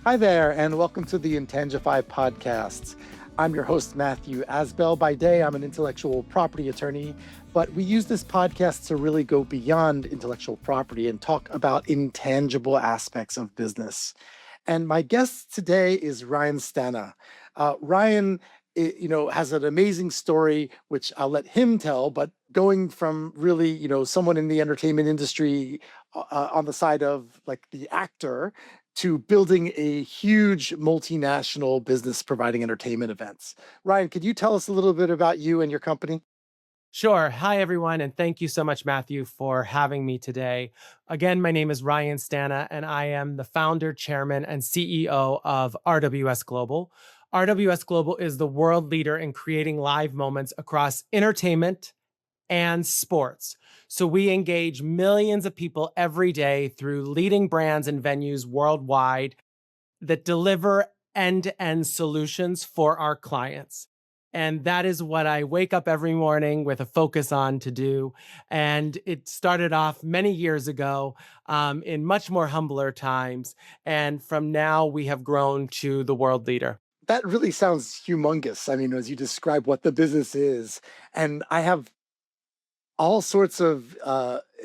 Hi there, and welcome to the Intangify podcasts. I'm your host, Matthew Asbell. By day, I'm an intellectual property attorney, but we use this podcast to really go beyond intellectual property and talk about intangible aspects of business. And my guest today is Ryan Stana. Ryan, has an amazing story, which I'll let him tell, but going from really, someone in the entertainment industry on the side of like the actor to building a huge multinational business providing entertainment events. Ryan, could you tell us a little bit about you and your company? Sure. Hi, everyone. And thank you so much, Matthew, for having me today. Again, my name is Ryan Stana, and I am the founder, chairman, and CEO of RWS Global. RWS Global is the world leader in creating live moments across entertainment and sports. So we engage millions of people every day through leading brands and venues worldwide that deliver end-to-end solutions for our clients. And that is what I wake up every morning with a focus on to do. And it started off many years ago in much more humbler times. And from now, we have grown to the world leader. That really sounds humongous. I mean, as you describe what the business is, and I have all sorts of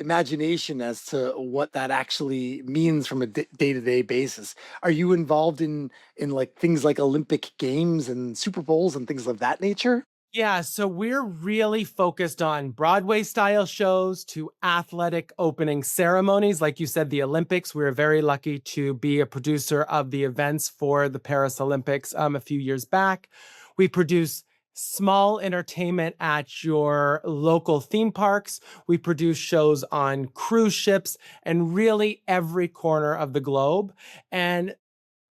imagination as to what that actually means from a day-to-day basis. Are you involved in like things like Olympic Games and Super Bowls and things of that nature? Yeah, so we're really focused on Broadway style shows to athletic opening ceremonies. Like you said, the Olympics, we were very lucky to be a producer of the events for the Paris Olympics a few years back. We produce small entertainment at your local theme parks. We produce shows on cruise ships and really every corner of the globe. And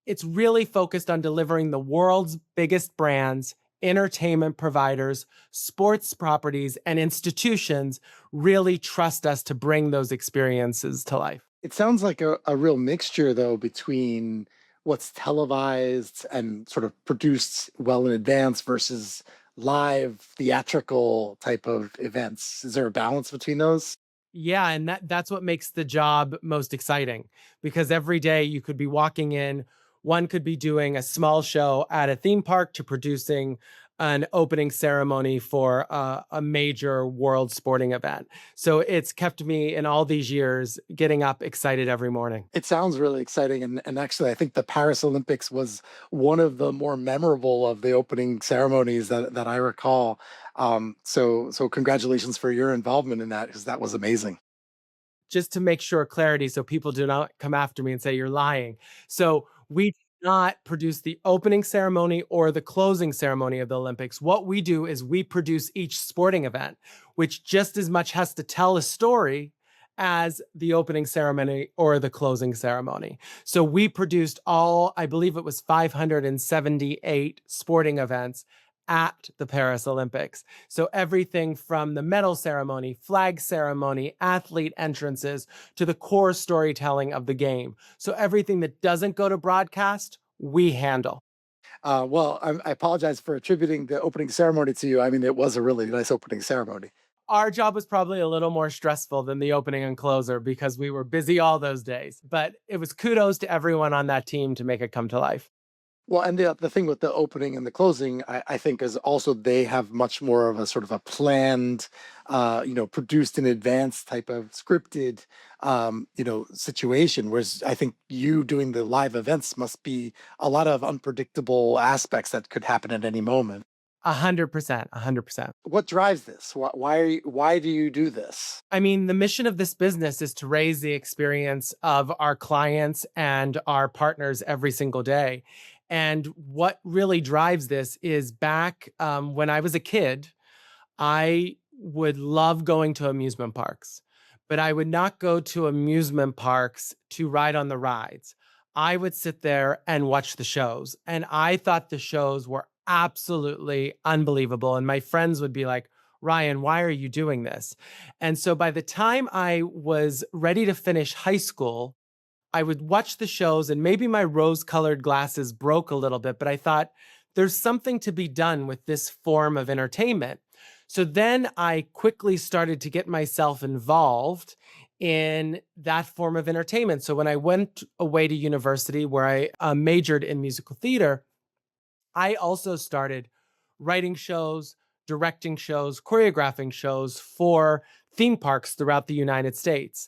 it's really focused on delivering the world's biggest brands, entertainment providers, sports properties, and institutions really trust us to bring those experiences to life. It sounds like a real mixture, though, between what's televised and sort of produced well in advance versus live theatrical type of events. Is there a balance between those? Yeah, and that's what makes the job most exciting because every day you could be walking in, one could be doing a small show at a theme park to producing an opening ceremony for a major world sporting event. So it's kept me in all these years getting up excited every morning. It sounds really exciting. And actually, I think the Paris Olympics was one of the more memorable of the opening ceremonies that I recall. So congratulations for your involvement in that, because that was amazing. Just to make sure clarity so people do not come after me and say you're lying. So we do not produce the opening ceremony or the closing ceremony of the Olympics. What we do is we produce each sporting event, which just as much has to tell a story as the opening ceremony or the closing ceremony. So we produced all, I believe it was 578 sporting events at the Paris Olympics. So everything from the medal ceremony, flag ceremony, athlete entrances to the core storytelling of the game. So everything that doesn't go to broadcast, we handle. I apologize for attributing the opening ceremony to you. I mean, it was a really nice opening ceremony. Our job was probably a little more stressful than the opening and closer because we were busy all those days. But it was kudos to everyone on that team to make it come to life. Well, and the thing with the opening and the closing, I think, is also they have much more of a sort of a planned, produced in advance type of scripted, situation. Whereas I think you doing the live events must be a lot of unpredictable aspects that could happen at any moment. 100%, 100%. What drives this? Why do you do this? I mean, the mission of this business is to raise the experience of our clients and our partners every single day. And what really drives this is back when I was a kid, I would love going to amusement parks, but I would not go to amusement parks to ride on the rides. I would sit there and watch the shows. And I thought the shows were absolutely unbelievable. And my friends would be like, Ryan, why are you doing this? And so by the time I was ready to finish high school, I would watch the shows and maybe my rose colored glasses broke a little bit, but I thought there's something to be done with this form of entertainment. So then I quickly started to get myself involved in that form of entertainment. So when I went away to university where I majored in musical theater, I also started writing shows, directing shows, choreographing shows for theme parks throughout the United States.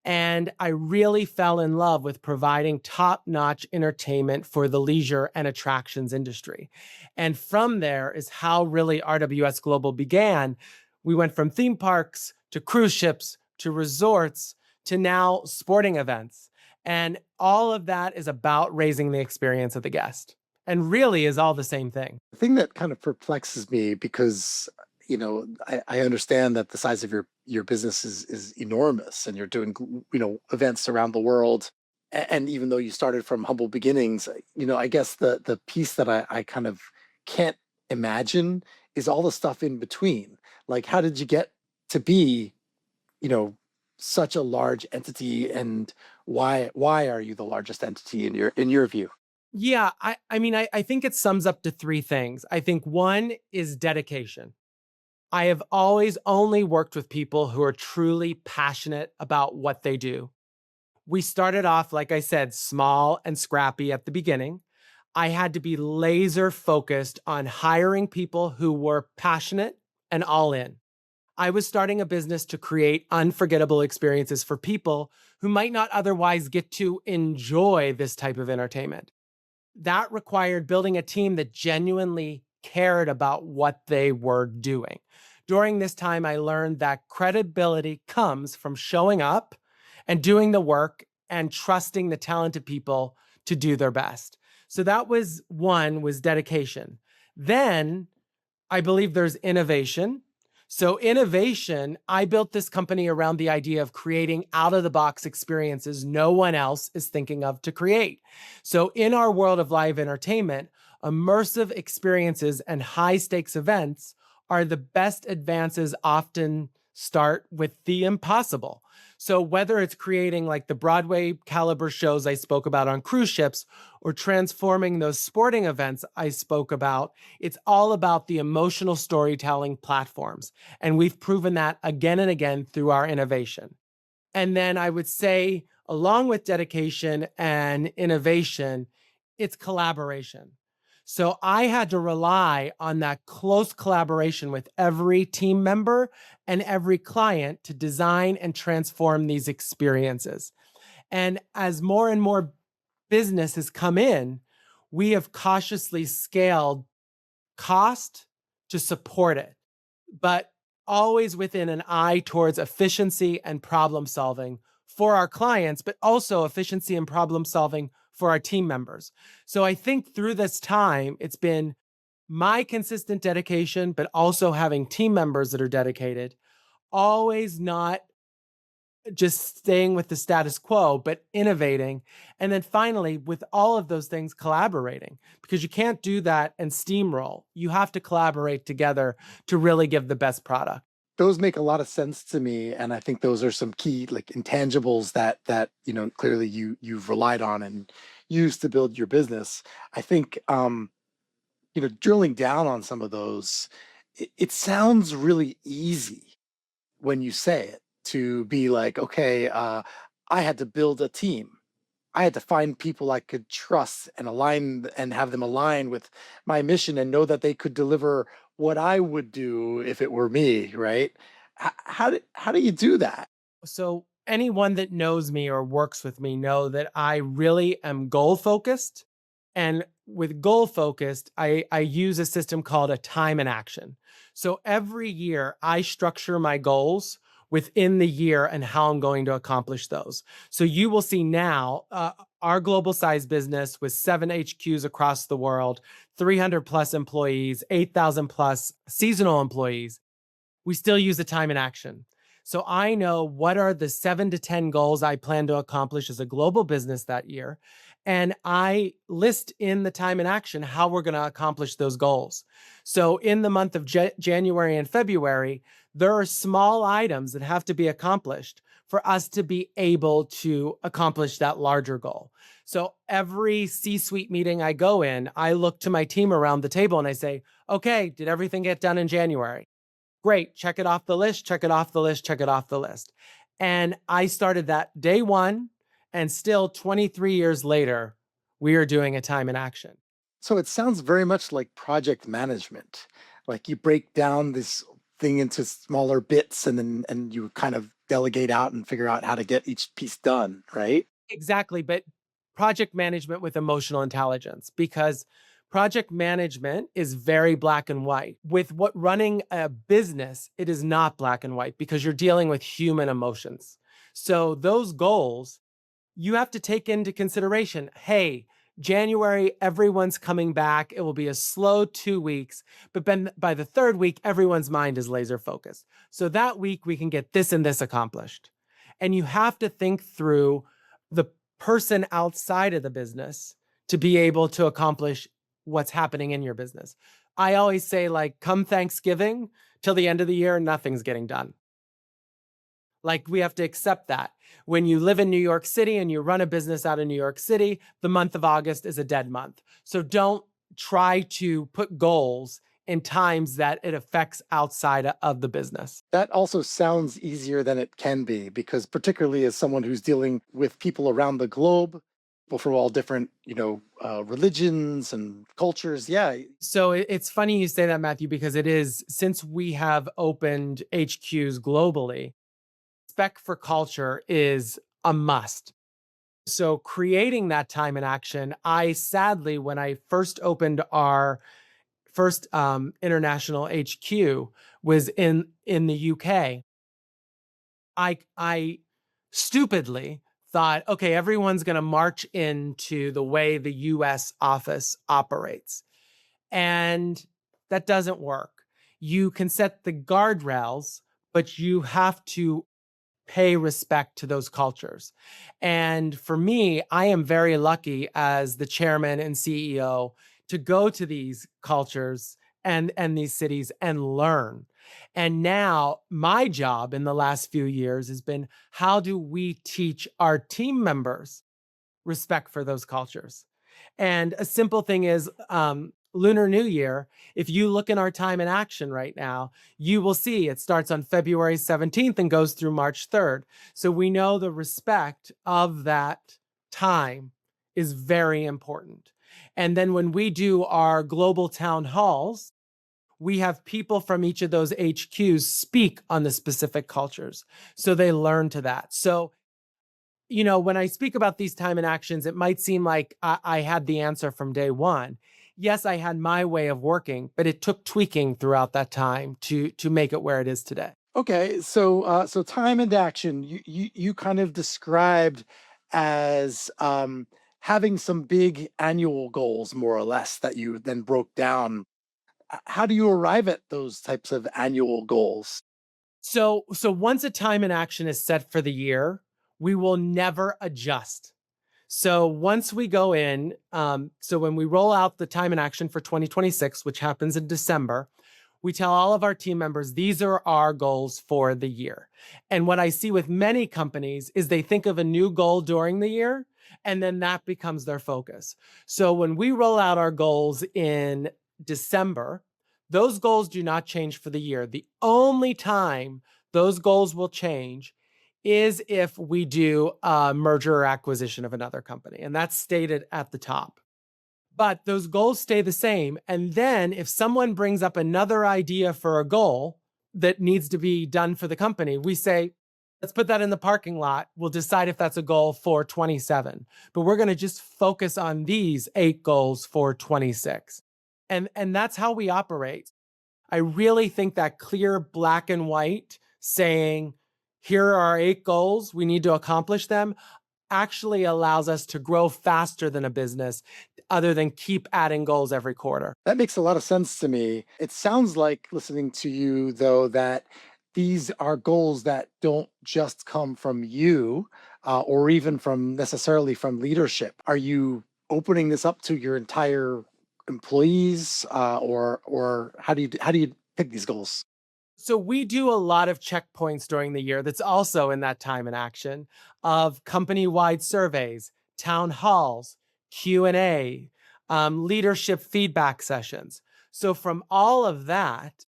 And I really fell in love with providing top notch entertainment for the leisure and attractions industry. And from there is how really RWS Global began. We went from theme parks to cruise ships to resorts to now sporting events. And all of that is about raising the experience of the guest and really is all the same thing. The thing that kind of perplexes me because I understand that the size of your business is enormous and you're doing events around the world. And even though you started from humble beginnings, I guess the piece that I kind of can't imagine is all the stuff in between. Like, how did you get to be, you know, such a large entity, and why are you the largest entity in your view? Yeah, I think it sums up to three things. I think one is dedication. I have always only worked with people who are truly passionate about what they do. We started off, like I said, small and scrappy at the beginning. I had to be laser focused on hiring people who were passionate and all in. I was starting a business to create unforgettable experiences for people who might not otherwise get to enjoy this type of entertainment. That required building a team that genuinely cared about what they were doing. During this time, I learned that credibility comes from showing up and doing the work and trusting the talented people to do their best. So that was one, was dedication. Then I believe there's innovation. So, innovation, I built this company around the idea of creating out of the box experiences no one else is thinking of to create. So, in our world of live entertainment, immersive experiences and high stakes events are the best advances often start with the impossible. So, whether it's creating like the Broadway caliber shows I spoke about on cruise ships or transforming those sporting events I spoke about, it's all about the emotional storytelling platforms. And we've proven that again and again through our innovation. And then I would say, along with dedication and innovation, it's collaboration. So I had to rely on that close collaboration with every team member and every client to design and transform these experiences. And as more and more business has come in, we have cautiously scaled cost to support it, but always within an eye towards efficiency and problem solving for our clients, but also efficiency and problem solving for our team members. So I think through this time, it's been my consistent dedication, but also having team members that are dedicated, always not just staying with the status quo, but innovating. And then finally, with all of those things, collaborating, because you can't do that and steamroll. You have to collaborate together to really give the best product. Those make a lot of sense to me, and I think those are some key like intangibles that clearly you've relied on and used to build your business. I think drilling down on some of those, it sounds really easy when you say it, to be like, okay, I had to build a team. I had to find people I could trust and align and have them align with my mission and know that they could deliver what I would do if it were me, right? How do you do that? So anyone that knows me or works with me know that I really am goal focused. And with goal focused, I use a system called a time and action. So every year I structure my goals within the year and how I'm going to accomplish those. So you will see now our global size business with 7 HQs across the world, 300 plus employees, 8,000 plus seasonal employees. We still use the time and action. So I know what are the 7 to 10 goals I plan to accomplish as a global business that year. And I list in the time and action how we're going to accomplish those goals. So in the month of January and February, there are small items that have to be accomplished for us to be able to accomplish that larger goal. So every C-suite meeting I go in, I look to my team around the table and I say, okay, did everything get done in January? Great, check it off the list, check it off the list, check it off the list. And I started that day one, and still 23 years later, we are doing a time in action. So it sounds very much like project management. Like you break down this thing into smaller bits and you kind of delegate out and figure out how to get each piece done, right? Exactly, but project management with emotional intelligence, because project management is very black and white. With what running a business, it is not black and white because you're dealing with human emotions. So those goals you have to take into consideration, hey, January, everyone's coming back. It will be a slow 2 weeks, but then by the third week, everyone's mind is laser focused. So that week, we can get this and this accomplished. And you have to think through the person outside of the business to be able to accomplish what's happening in your business. I always say, like, come Thanksgiving till the end of the year, nothing's getting done. Like, we have to accept that. When you live in New York City and you run a business out of New York City, the month of August is a dead month. So don't try to put goals in times that it affects outside of the business. That also sounds easier than it can be because particularly as someone who's dealing with people around the globe, people from all different, religions and cultures. Yeah. So it's funny you say that, Matthew, because it is, since we have opened HQs globally, respect for culture is a must. So creating that time in action, I sadly, when I first opened our first international HQ was in the UK, I stupidly thought, okay, everyone's going to march into the way the US office operates. And that doesn't work. You can set the guardrails, but you have to pay respect to those cultures. And for me, I am very lucky as the chairman and CEO to go to these cultures and these cities and learn. And now my job in the last few years has been, how do we teach our team members respect for those cultures? And a simple thing is, Lunar New Year, if you look in our time in action right now, you will see it starts on February 17th and goes through March 3rd. So we know the respect of that time is very important. And then when we do our global town halls, we have people from each of those HQs speak on the specific cultures. So they learn to that. So when I speak about these time and actions, it might seem like I had the answer from day one. Yes, I had my way of working, but it took tweaking throughout that time to make it where it is today. Okay, so time and action, you kind of described as having some big annual goals, more or less, that you then broke down. How do you arrive at those types of annual goals? So once a time and action is set for the year, we will never adjust. So once we go in, so when we roll out the time and action for 2026, which happens in December, we tell all of our team members, these are our goals for the year. And what I see with many companies is they think of a new goal during the year, and then that becomes their focus. So when we roll out our goals in December, those goals do not change for the year. The only time those goals will change is if we do a merger or acquisition of another company. And that's stated at the top. But those goals stay the same. And then if someone brings up another idea for a goal that needs to be done for the company, we say, let's put that in the parking lot. We'll decide if that's a goal for 27. But we're going to just focus on these 8 goals for 26. And that's how we operate. I really think that clear black and white saying, here are our 8 goals, we need to accomplish them, actually allows us to grow faster than a business other than keep adding goals every quarter. That makes a lot of sense to me. It sounds like, listening to you, though, that these are goals that don't just come from you or even from necessarily from leadership. Are you opening this up to your entire employees, or how do you pick these goals? So we do a lot of checkpoints during the year that's also in that time and action of company-wide surveys, town halls, Q&A, leadership feedback sessions. So from all of that,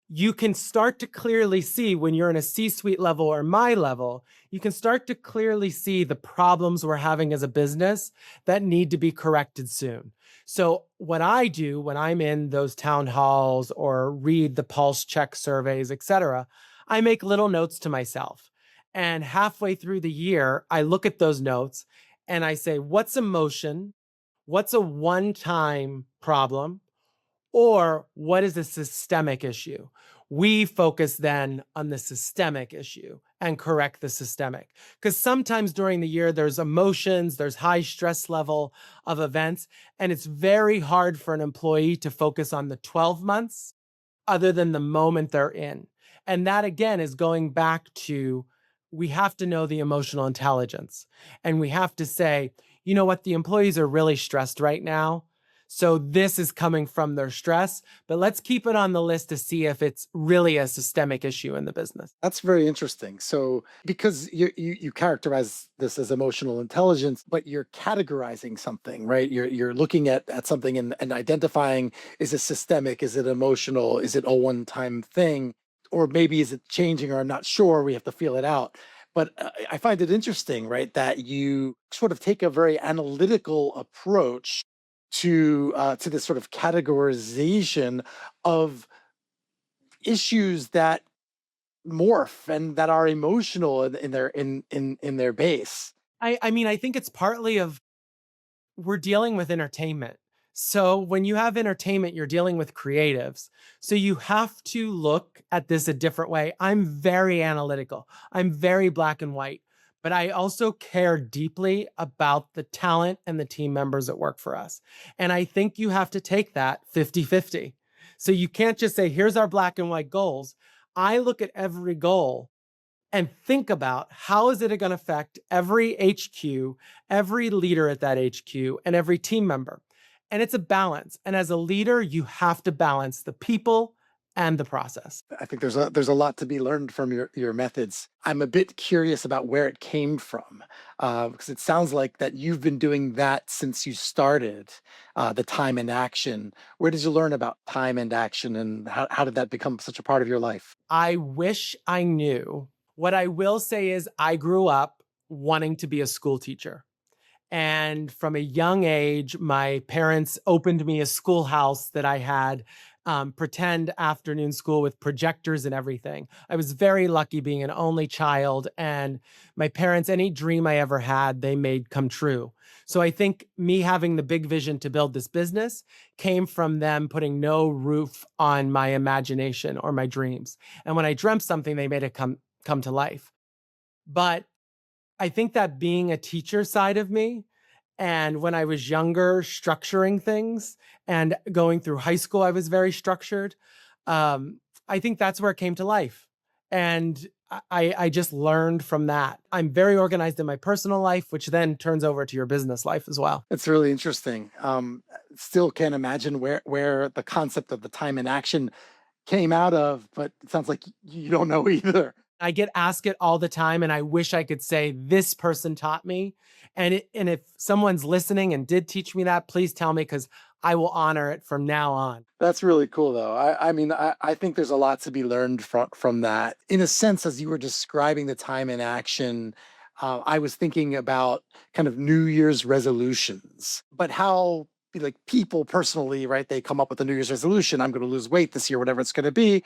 you can start to clearly see when you're in a C-suite level or my level, you can start to clearly see the problems we're having as a business that need to be corrected soon. So what I do when I'm in those town halls or read the pulse check surveys, et cetera, I make little notes to myself. And halfway through the year, I look at those notes and I say, what's emotion? What's a one-time problem? Or what is a systemic issue? We focus then on the systemic issue and correct the systemic. Because sometimes during the year, there's emotions, there's high stress level of events, and it's very hard for an employee to focus on the 12 months other than the moment they're in. And that again is going back to we have to know the emotional intelligence. And we have to say, you know what, the employees are really stressed right now. So this is coming from their stress, but let's keep it on the list to see if it's really a systemic issue in the business. That's very interesting. So, because you characterize this as emotional intelligence, but you're categorizing something, right? You're looking at something and identifying, is it systemic? Is it emotional? Is it a one-time thing? Or maybe is it changing, or I'm not sure. We have to feel it out. But I find it interesting, right, that you sort of take a very analytical approach to this sort of categorization of issues that morph and that are emotional in their base. I mean, I think it's partly of we're dealing with entertainment. So when you have entertainment, you're dealing with creatives. So you have to look at this a different way. I'm very analytical. I'm very black and white, but I also care deeply about the talent and the team members that work for us. And I think you have to take that 50-50. So you can't just say, here's our black and white goals. I look at every goal and think about how is it going to affect every HQ, every leader at that HQ, and every team member. And it's a balance. And as a leader, you have to balance the people and the process. I think there's a lot to be learned from your methods. I'm a bit curious about where it came from, because it sounds like that you've been doing that since you started the time and action. Where did you learn about time and action, and how did that become such a part of your life? I wish I knew. What I will say is I grew up wanting to be a school teacher. And from a young age, my parents opened me a schoolhouse that I had pretend afternoon school with projectors and everything. I was very lucky being an only child, and my parents, any dream I ever had, they made come true. So I think me having the big vision to build this business came from them putting no roof on my imagination or my dreams. And when I dreamt something, they made it come to life. But I think that being a teacher side of me, and when I was younger, structuring things, and going through high school, I was very structured. I think that's where it came to life. And I just learned from that. I'm very organized in my personal life, which then turns over to your business life as well. It's really interesting. Still can't imagine where the concept of the time and action came out of, but it sounds like you don't know either. I get asked it all the time, and I wish I could say this person taught me. And if someone's listening and did teach me that, please tell me, because I will honor it from now on. That's really cool, though. I mean, I think there's a lot to be learned from that. In a sense, as you were describing the time in action, I was thinking about kind of New Year's resolutions, but how like people personally, right? They come up with a New Year's resolution. I'm going to lose weight this year, whatever it's going to be,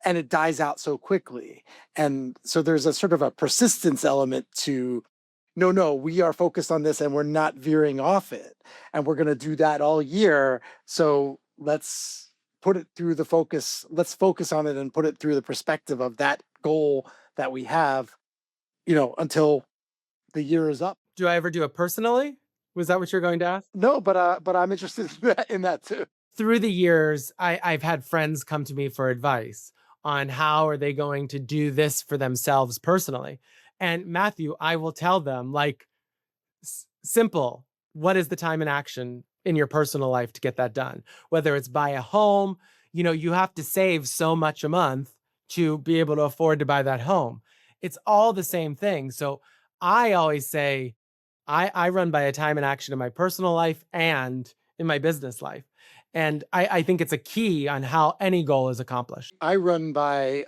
and it dies out so quickly. And so there's a sort of a persistence element to no, we are focused on this and we're not veering off it. And we're going to do that all year. So let's put it through the focus. Let's focus on it and put it through the perspective of that goal that we have, until the year is up. Do I ever do it personally? Was that what you're going to ask? No, but I'm interested in that too. Through the years, I've had friends come to me for advice on how are they going to do this for themselves personally. And Matthew, I will tell them, like, simple. What is the time and action in your personal life to get that done? Whether it's buy a home, you have to save so much a month to be able to afford to buy that home. It's all the same thing. So I always say, I run by a time and action in my personal life and in my business life. And I think it's a key on how any goal is accomplished. I run by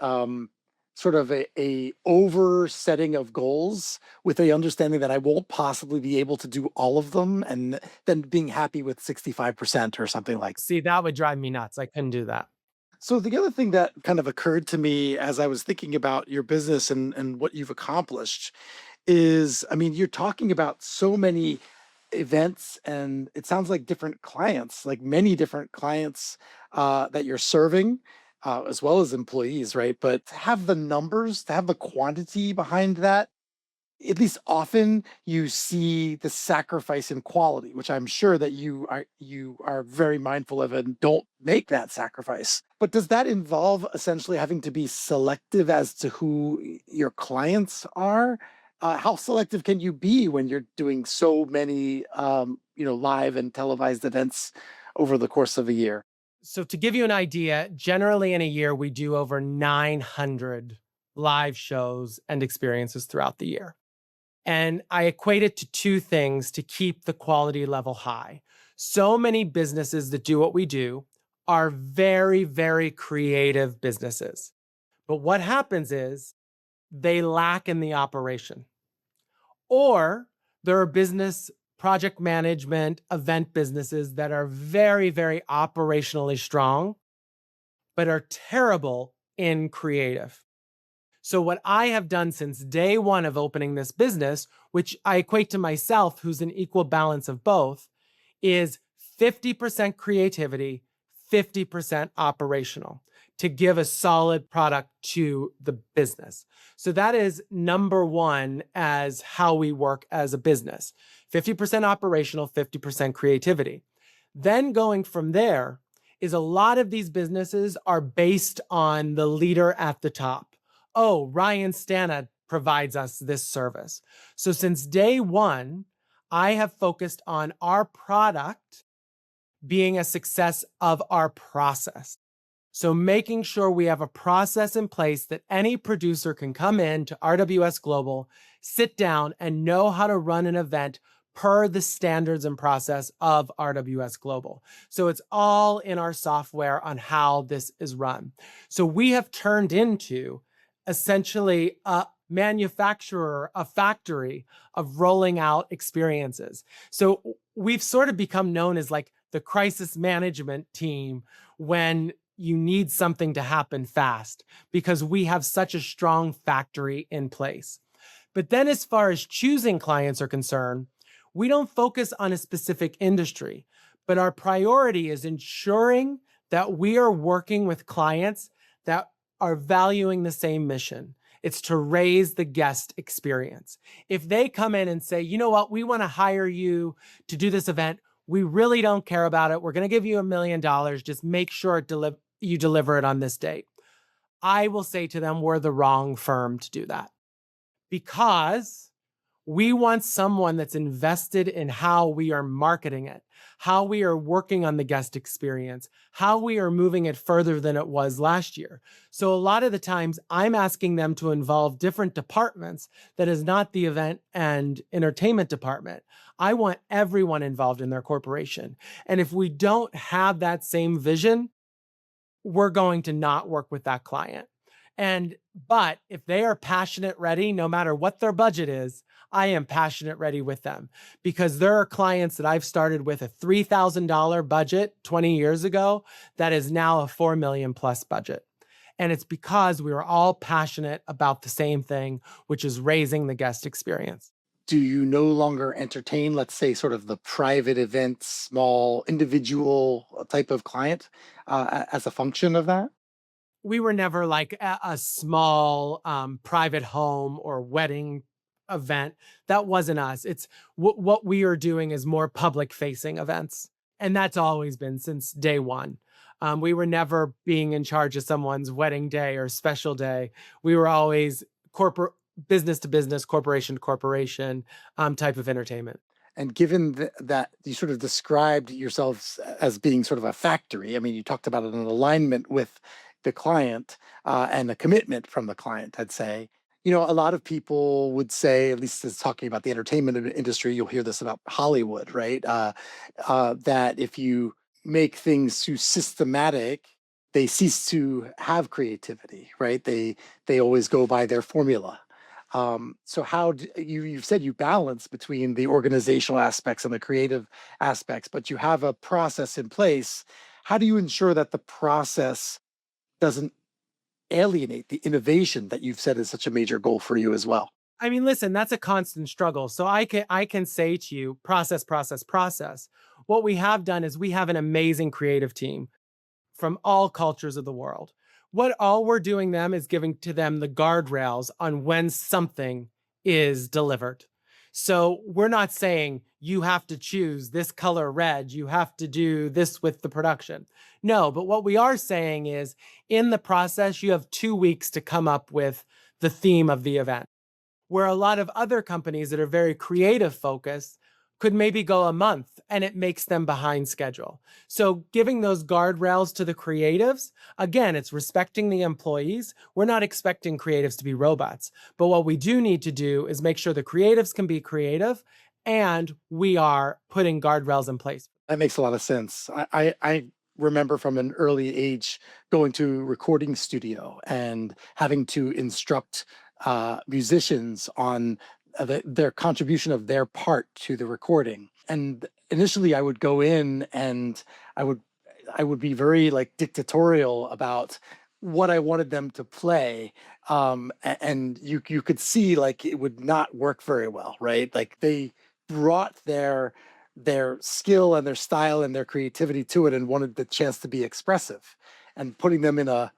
sort of a over setting of goals with a understanding that I won't possibly be able to do all of them, and then being happy with 65% or something like. See, that would drive me nuts. I couldn't do that. So the other thing that kind of occurred to me as I was thinking about your business and what you've accomplished is, I mean, you're talking about so many events, and it sounds like different clients, like many different clients that you're serving, as well as employees, right? But to have the numbers, to have the quantity behind that, at least often you see the sacrifice in quality, which I'm sure that you are very mindful of and don't make that sacrifice. But does that involve essentially having to be selective as to who your clients are? How selective can you be when you're doing so many, live and televised events over the course of a year? So, to give you an idea, generally in a year, we do over 900 live shows and experiences throughout the year. And I equate it to two things to keep the quality level high. So many businesses that do what we do are very, very creative businesses. But what happens is they lack in the operation. Or there are business project management event businesses that are very, very operationally strong, but are terrible in creative. So, what I have done since day one of opening this business, which I equate to myself, who's an equal balance of both, is 50% creativity, 50% operational to give a solid product to the business. So, that is number one as how we work as a business: 50% operational, 50% creativity. Then going from there is a lot of these businesses are based on the leader at the top. Oh, Ryan Stana provides us this service. So since day one, I have focused on our product being a success of our process. So making sure we have a process in place that any producer can come in to RWS Global, sit down, and know how to run an event per the standards and process of RWS Global. So it's all in our software on how this is run. So we have turned into essentially a manufacturer, a factory of rolling out experiences. So we've sort of become known as like the crisis management team when you need something to happen fast, because we have such a strong factory in place. But then, as far as choosing clients are concerned, we don't focus on a specific industry, but our priority is ensuring that we are working with clients that are valuing the same mission. It's to raise the guest experience. If they come in and say, you know what, we want to hire you to do this event, we really don't care about it. We're going to give you $1 million. Just make sure you deliver it on this date. I will say to them, we're the wrong firm to do that, because we want someone that's invested in how we are marketing it, how we are working on the guest experience, how we are moving it further than it was last year. So a lot of the times I'm asking them to involve different departments that is not the event and entertainment department. I want everyone involved in their corporation. And if we don't have that same vision, we're going to not work with that client. But if they are passionate ready, no matter what their budget is, I am passionate ready with them, because there are clients that I've started with a $3,000 budget 20 years ago that is now a 4 million plus budget. And it's because we were all passionate about the same thing, which is raising the guest experience. Do you no longer entertain, let's say, sort of the private event, small individual type of client as a function of that? We were never like a small private home or wedding event. That wasn't us. It's what we are doing is more public facing events. And that's always been since day one. We were never being in charge of someone's wedding day or special day. We were always corporate, business to business, corporation to corporation type of entertainment. And given that you sort of described yourselves as being sort of a factory, I mean, you talked about an alignment with the client and a commitment from the client, I'd say. A lot of people would say, at least it's talking about the entertainment industry, you'll hear this about Hollywood, right? That if you make things too systematic, they cease to have creativity, right? They always go by their formula. So how do, you've said you balance between the organizational aspects and the creative aspects, but you have a process in place. How do you ensure that the process doesn't alienate the innovation that you've said is such a major goal for you as well? I mean, listen, that's a constant struggle. So I can say to you, process, process, process. What we have done is we have an amazing creative team from all cultures of the world. What all we're doing them is giving to them the guardrails on when something is delivered. So we're not saying you have to choose this color red, you have to do this with the production. No, but what we are saying is in the process, you have 2 weeks to come up with the theme of the event, where a lot of other companies that are very creative focused could maybe go a month and it makes them behind schedule. So giving those guardrails to the creatives, again, it's respecting the employees. We're not expecting creatives to be robots, but what we do need to do is make sure the creatives can be creative and we are putting guardrails in place. That makes a lot of sense. I remember from an early age going to recording studio and having to instruct musicians on their contribution of their part to the recording. And initially, I would go in and I would I would be very like dictatorial about what I wanted them to play. And you could see like it would not work very well, right? Like they brought their skill and their style and their creativity to it and wanted the chance to be expressive, and putting them in a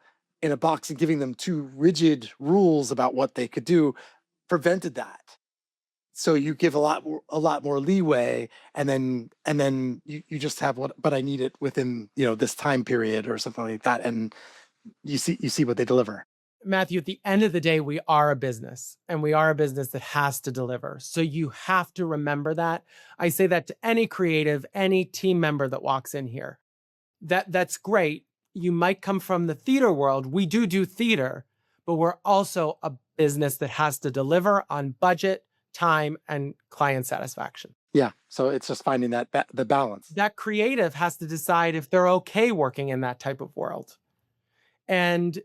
box and giving them too rigid rules about what they could do prevented that. So you give a lot more leeway, and then you just have what, but I need it within, this time period or something like that, and you see what they deliver. Matthew, at the end of the day, we are a business and we are a business that has to deliver. So you have to remember that. I say that to any creative, any team member that walks in here. That's great. You might come from the theater world. We do theater, but we're also a business that has to deliver on budget, time, and client satisfaction. Yeah, so it's just finding the balance. That creative has to decide if they're okay working in that type of world. And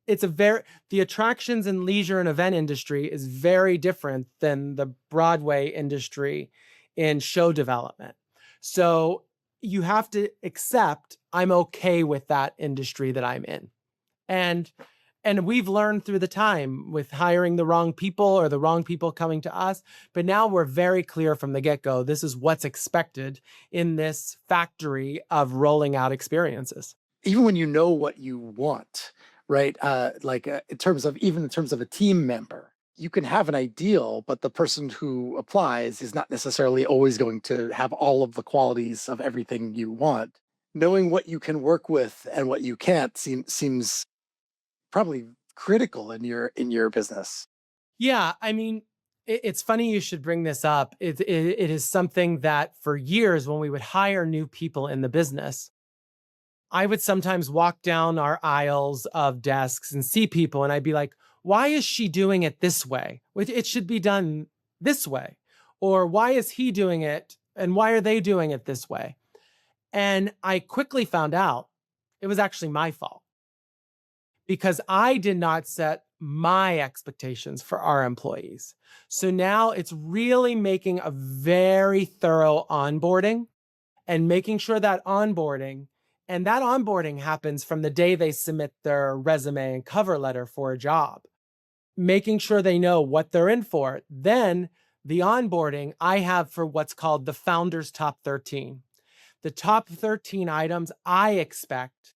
it's the attractions and leisure and event industry is very different than the Broadway industry in show development. So you have to accept I'm okay with that industry that I'm in. And and we've learned through the time with hiring the wrong people or the wrong people coming to us, but now we're very clear from the get-go, this is what's expected in this factory of rolling out experiences. Even when you know what you want, right? In terms of a team member, you can have an ideal, but the person who applies is not necessarily always going to have all of the qualities of everything you want. Knowing what you can work with and what you can't seems probably critical in your business. Yeah, I mean, it's funny you should bring this up. It is something that for years when we would hire new people in the business, I would sometimes walk down our aisles of desks and see people, and I'd be like, why is she doing it this way? It should be done this way. Or why is he doing it? And why are they doing it this way? And I quickly found out it was actually my fault because I did not set my expectations for our employees. So now it's really making a very thorough onboarding and making sure that onboarding happens from the day they submit their resume and cover letter for a job, making sure they know what they're in for. Then the onboarding I have for what's called the founder's top 13. The top 13 items I expect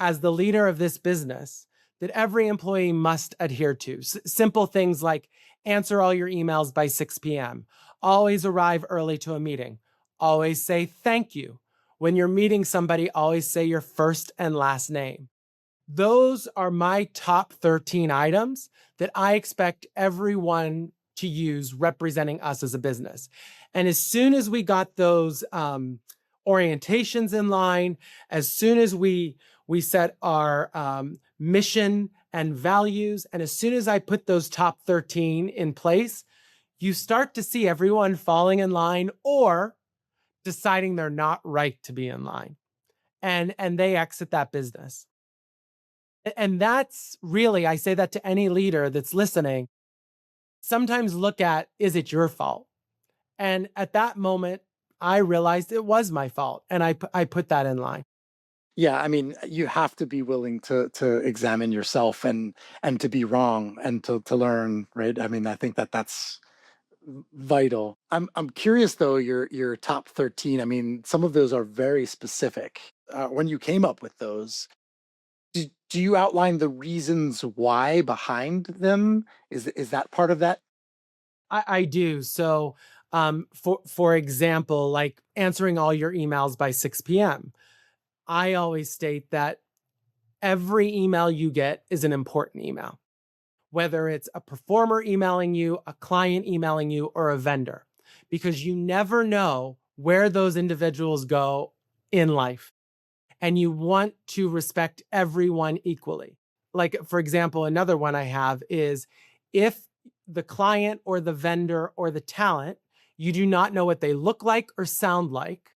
as the leader of this business that every employee must adhere to. Simple things like answer all your emails by 6 p.m., always arrive early to a meeting, always say thank you. When you're meeting somebody, always say your first and last name. Those are my top 13 items that I expect everyone to use representing us as a business. And as soon as we got those orientations in line, as soon as we set our mission and values, and as soon as I put those top 13 in place, you start to see everyone falling in line or deciding they're not right to be in line. and they exit that business. And that's really, I say that to any leader that's listening, sometimes look at, is it your fault? And at that moment, I realized it was my fault. And I put that in line. Yeah, I mean, you have to be willing to examine yourself and to be wrong and to learn, right? I mean, I think that that's vital. I'm curious though, your top 13. I mean, some of those are very specific. When you came up with those, do you outline the reasons why behind them? Is that part of that? I do. So, for example, like answering all your emails by 6 p.m. I always state that every email you get is an important email, whether it's a performer emailing you, a client emailing you, or a vendor, because you never know where those individuals go in life. And you want to respect everyone equally. Like, for example, another one I have is if the client or the vendor or the talent, you do not know what they look like or sound like,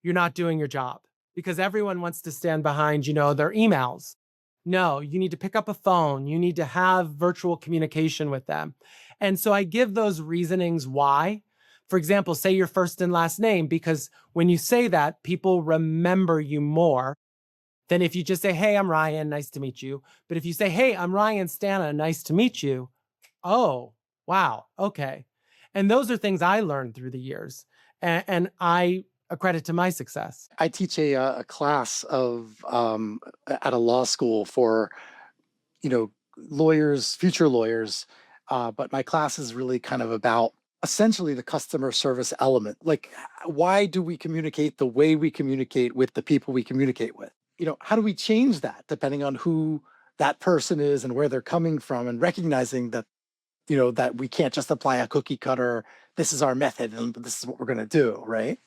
you're not doing your job, because everyone wants to stand behind, their emails. No, you need to pick up a phone. You need to have virtual communication with them. And so I give those reasonings why. For example, say your first and last name, because when you say that, people remember you more than if you just say, "Hey, I'm Ryan, nice to meet you." But if you say, "Hey, I'm Ryan Stana, nice to meet you." Oh, wow. Okay. And those are things I learned through the years. And I accredit to my success. I teach a class of at a law school for lawyers, future lawyers. But my class is really kind of about essentially the customer service element. Like, why do we communicate the way we communicate with the people we communicate with? How do we change that depending on who that person is and where they're coming from, and recognizing that, that we can't just apply a cookie cutter, this is our method and this is what we're going to do, right?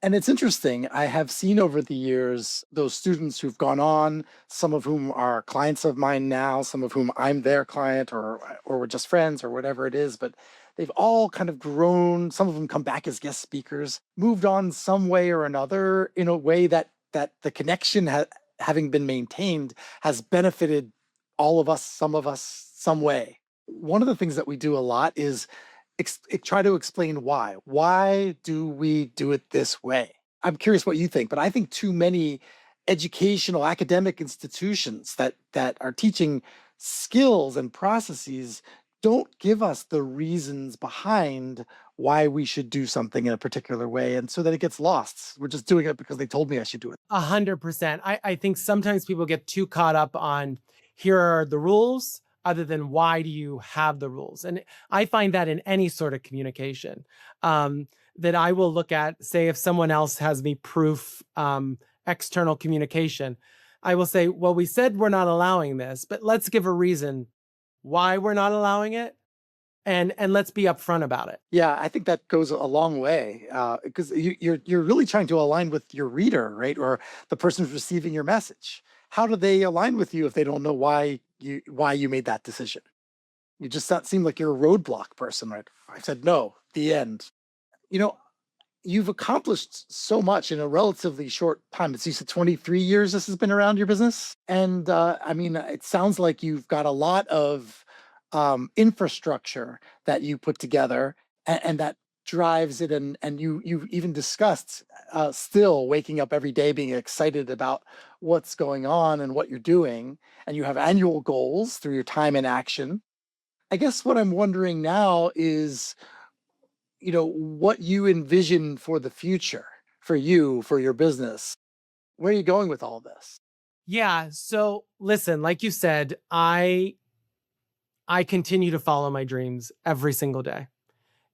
And it's interesting. I have seen over the years those students who've gone on, some of whom are clients of mine now, some of whom I'm their client, or we're just friends or whatever it is, but they've all kind of grown. Some of them come back as guest speakers, moved on some way or another, in a way that the connection having been maintained has benefited all of us, some way. One of the things that we do a lot is try to explain why. Why do we do it this way? I'm curious what you think, but I think too many educational academic institutions that are teaching skills and processes don't give us the reasons behind why we should do something in a particular way, and so that it gets lost. We're just doing it because they told me I should do it. 100%. I think sometimes people get too caught up on, here are the rules, other than why do you have the rules? And I find that in any sort of communication, that I will look at, say, if someone else has me proof external communication, I will say, well, we said we're not allowing this, but let's give a reason why we're not allowing it. And let's be upfront about it. Yeah, I think that goes a long way, because you're really trying to align with your reader, right? Or the person who's receiving your message. How do they align with you if they don't know why you made that decision? You just not seem like you're a roadblock person, right? I said no. The end. You know, you've accomplished so much in a relatively short time. It's, you said 23 years this has been around your business, and I mean, it sounds like you've got a lot of infrastructure that you put together, and that drives it. And you've even discussed still waking up every day being excited about what's going on and what you're doing, and you have annual goals through your time in action. I guess what I'm wondering now is, what you envision for the future, for you, for your business. Where are you going with all this? Yeah. So listen, like you said, I continue to follow my dreams every single day.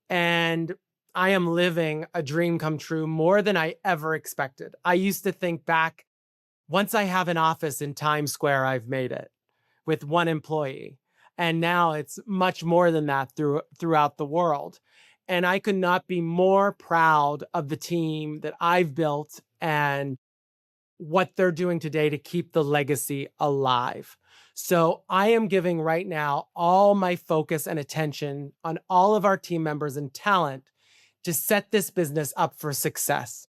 And I am living a dream come true more than I ever expected. I used to think back, once I have an office in Times Square, I've made it with one employee. And now it's much more than that throughout the world. And I could not be more proud of the team that I've built and what they're doing today to keep the legacy alive. So I am giving right now all my focus and attention on all of our team members and talent to set this business up for success.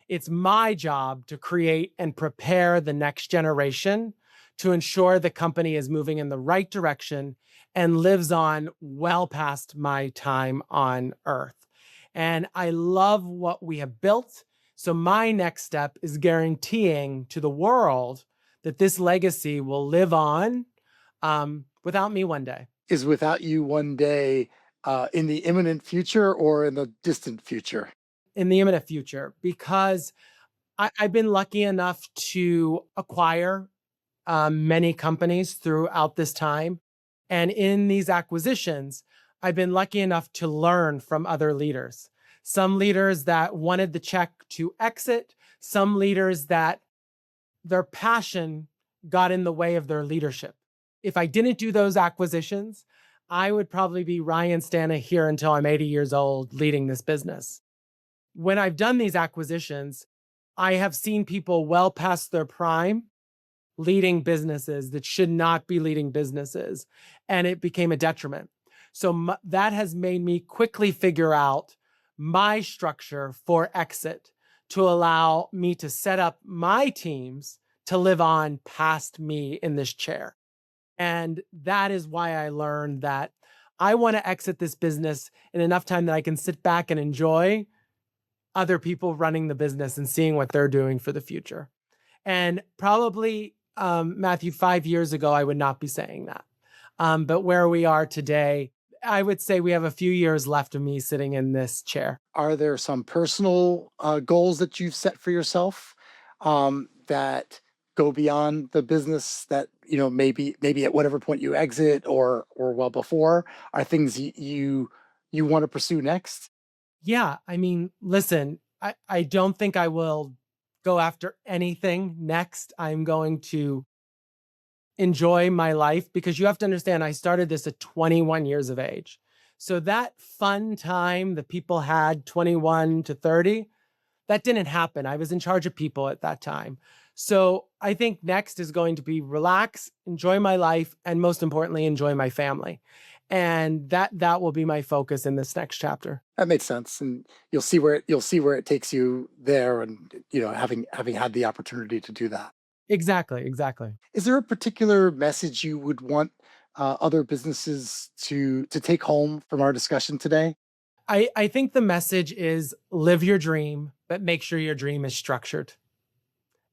It's my job to create and prepare the next generation to ensure the company is moving in the right direction and lives on well past my time on Earth. And I love what we have built. So my next step is guaranteeing to the world that this legacy will live on without me one day. Is without you one day in the imminent future or in the distant future? In the imminent future, because I've been lucky enough to acquire many companies throughout this time. And in these acquisitions, I've been lucky enough to learn from other leaders. Some leaders that wanted the check to exit, some leaders that their passion got in the way of their leadership. If I didn't do those acquisitions, I would probably be Ryan Stana here until I'm 80 years old leading this business. When I've done these acquisitions, I have seen people well past their prime leading businesses that should not be leading businesses, and it became a detriment. So that has made me quickly figure out my structure for exit to allow me to set up my teams to live on past me in this chair. And that is why I learned that I want to exit this business in enough time that I can sit back and enjoy other people running the business and seeing what they're doing for the future. And probably, Matthew, 5 years ago, I would not be saying that. But where we are today, I would say we have a few years left of me sitting in this chair. Are there some personal goals that you've set for yourself that go beyond the business that, maybe at whatever point you exit or well before, are things you want to pursue next? Yeah, I mean, listen, I don't think I will go after anything next. I'm going to enjoy my life, because you have to understand, I started this at 21 years of age. So that fun time that people had 21 to 30, that didn't happen. I was in charge of people at that time. So I think next is going to be relax, enjoy my life, and most importantly, enjoy my family. And that will be my focus in this next chapter. That makes sense, and you'll see where it takes you there, and having had the opportunity to do that. Exactly, exactly. Is there a particular message you would want other businesses to take home from our discussion today? I think the message is live your dream, but make sure your dream is structured.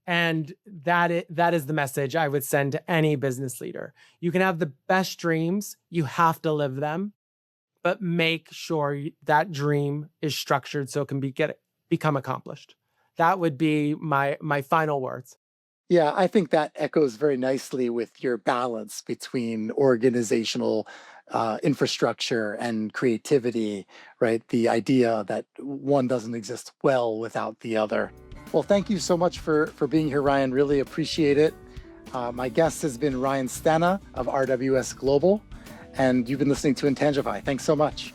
And that is the message I would send to any business leader. You can have the best dreams, you have to live them, but make sure that dream is structured so it can become accomplished. That would be my final words. Yeah, I think that echoes very nicely with your balance between organizational infrastructure and creativity, right? The idea that one doesn't exist well without the other. Well, thank you so much for being here, Ryan. Really appreciate it. My guest has been Ryan Stana of RWS Global, and you've been listening to Intangify. Thanks so much.